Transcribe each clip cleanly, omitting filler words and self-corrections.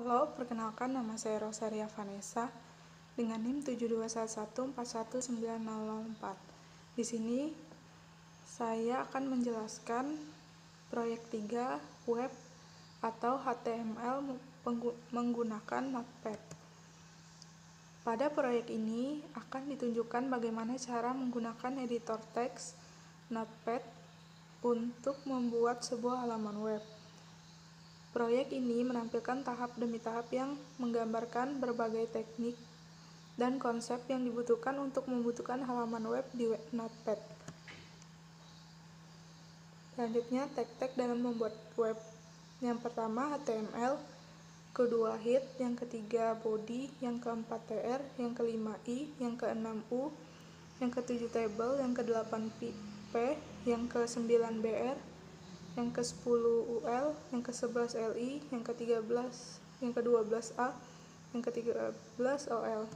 Halo, perkenalkan nama saya Rosaria Vanessa dengan NIM 7211411904. Di sini saya akan menjelaskan proyek 3 web atau HTML menggunakan Notepad. Pada proyek ini akan ditunjukkan bagaimana cara menggunakan editor teks Notepad untuk membuat sebuah halaman web. Proyek ini menampilkan tahap demi tahap yang menggambarkan berbagai teknik dan konsep yang dibutuhkan untuk membutuhkan halaman web di Notepad. Selanjutnya, tek-tek dalam membuat web. Yang pertama HTML, kedua head, yang ketiga body, yang keempat tr, yang kelima i, yang keenam u, yang ketujuh table, yang kedelapan p, yang ke-9 br, yang ke-10 ul, yang ke-11 li, yang ke-13, yang ke-12 a, yang ke-13 ol.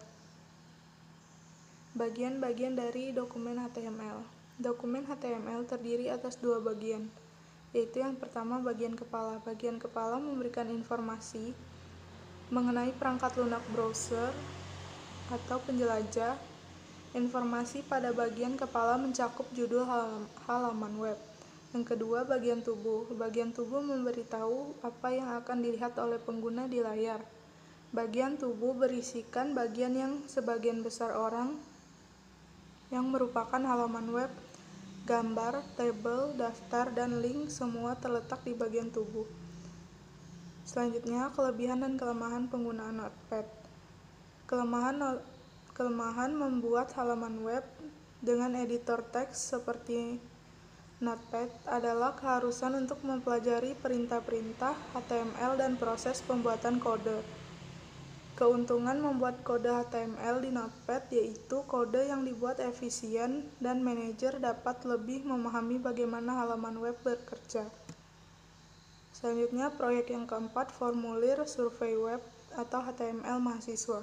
Bagian-bagian dari dokumen HTML. Dokumen HTML terdiri atas dua bagian, yaitu yang pertama bagian kepala. Bagian kepala memberikan informasi mengenai perangkat lunak browser atau penjelajah. Informasi pada bagian kepala mencakup judul halaman web. Yang kedua, bagian tubuh. Bagian tubuh memberitahu apa yang akan dilihat oleh pengguna di layar. Bagian tubuh berisikan bagian yang sebagian besar orang yang merupakan halaman web, gambar, tabel, daftar, dan link semua terletak di bagian tubuh. Selanjutnya, kelebihan dan kelemahan penggunaan Notepad. Kelemahan membuat halaman web dengan editor teks seperti Notepad adalah keharusan untuk mempelajari perintah-perintah HTML dan proses pembuatan kode. Keuntungan membuat kode HTML di Notepad yaitu kode yang dibuat efisien dan manajer dapat lebih memahami bagaimana halaman web bekerja. Selanjutnya, proyek yang keempat, formulir survei web atau HTML mahasiswa.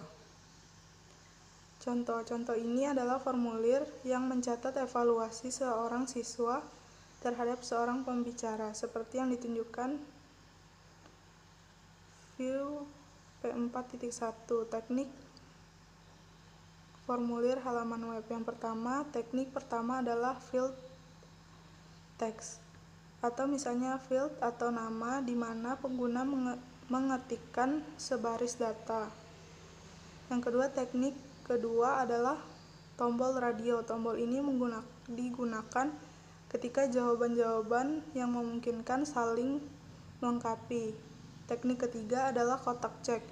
Contoh-contoh ini adalah formulir yang mencatat evaluasi seorang siswa terhadap seorang pembicara, seperti yang ditunjukkan view P4.1. Teknik formulir halaman web. Yang pertama, teknik pertama adalah field text, atau misalnya field atau nama di mana pengguna mengetikkan sebaris data. Yang kedua, teknik kedua adalah tombol radio. Tombol ini digunakan ketika jawaban-jawaban yang memungkinkan saling melengkapi. Teknik ketiga adalah kotak cek.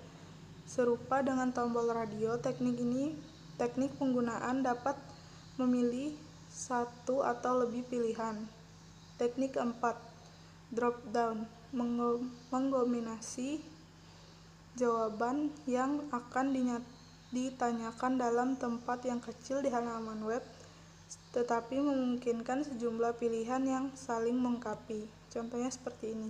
Serupa dengan tombol radio, teknik penggunaan dapat memilih satu atau lebih pilihan. Teknik keempat, drop down, mengombinasi jawaban yang akan ditanyakan dalam tempat yang kecil di halaman web, tetapi memungkinkan sejumlah pilihan yang saling melengkapi. Contohnya seperti ini.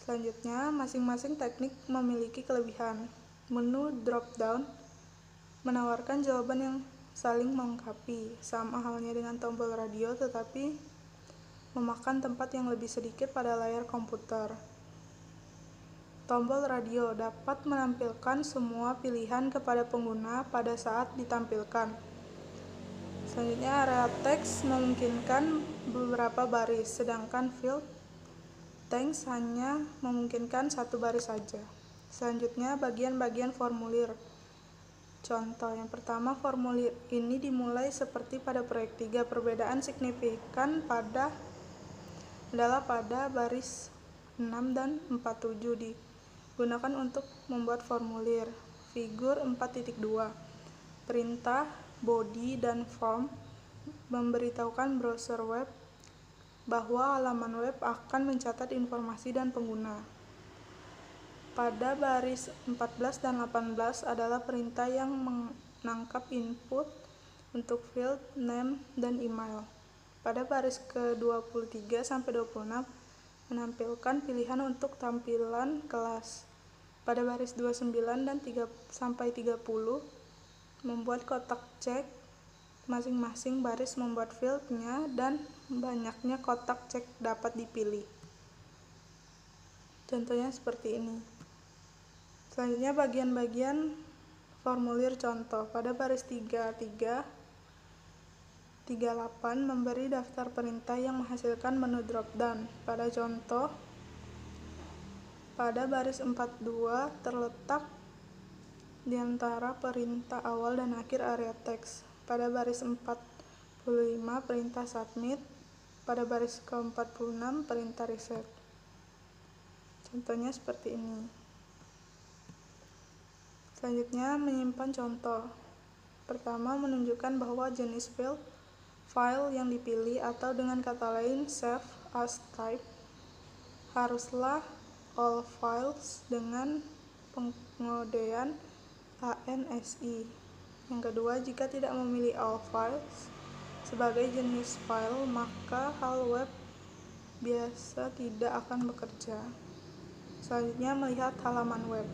Selanjutnya, masing-masing teknik memiliki kelebihan. Menu drop down menawarkan jawaban yang saling melengkapi, sama halnya dengan tombol radio, tetapi memakan tempat yang lebih sedikit pada layar komputer. Tombol radio dapat menampilkan semua pilihan kepada pengguna pada saat ditampilkan. Selanjutnya, area teks memungkinkan beberapa baris, sedangkan field text hanya memungkinkan satu baris saja. Selanjutnya, bagian-bagian formulir. Contoh yang pertama, formulir ini dimulai seperti pada proyek 3. Perbedaan signifikan adalah pada baris 6 dan 47 digunakan untuk membuat formulir. Figur 4.2. Perintah body dan form memberitahukan browser web bahwa halaman web akan mencatat informasi dan pengguna. Pada baris 14 dan 18 adalah perintah yang menangkap input untuk field name dan email. Pada baris ke-23 sampai 26 menampilkan pilihan untuk tampilan kelas. Pada baris 29 dan 3 sampai 30 membuat kotak cek. Masing-masing baris membuat fieldnya dan banyaknya kotak cek dapat dipilih. Contohnya seperti ini. Selanjutnya bagian-bagian formulir contoh. Pada baris 33, 38 memberi daftar perintah yang menghasilkan menu drop-down. Pada contoh, pada baris 42 terletak di antara perintah awal dan akhir area teks. Pada baris 45 perintah submit, pada baris ke-46 perintah reset. Contohnya seperti ini. Selanjutnya menyimpan contoh. Pertama, menunjukkan bahwa jenis file yang dipilih, atau dengan kata lain save as type, haruslah all files dengan pengodean ANSI. Yang kedua, jika tidak memilih all files sebagai jenis file, maka hal web biasa tidak akan bekerja. Selanjutnya, melihat halaman web.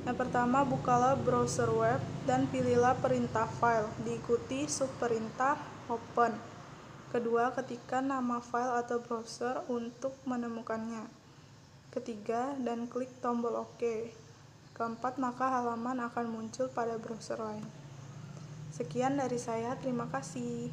Yang pertama, bukalah browser web dan pilihlah perintah file, diikuti subperintah open. Kedua, ketikkan nama file atau browser untuk menemukannya. Ketiga, dan klik tombol OK. Keempat, maka halaman akan muncul pada browser lain. Sekian dari saya, terima kasih.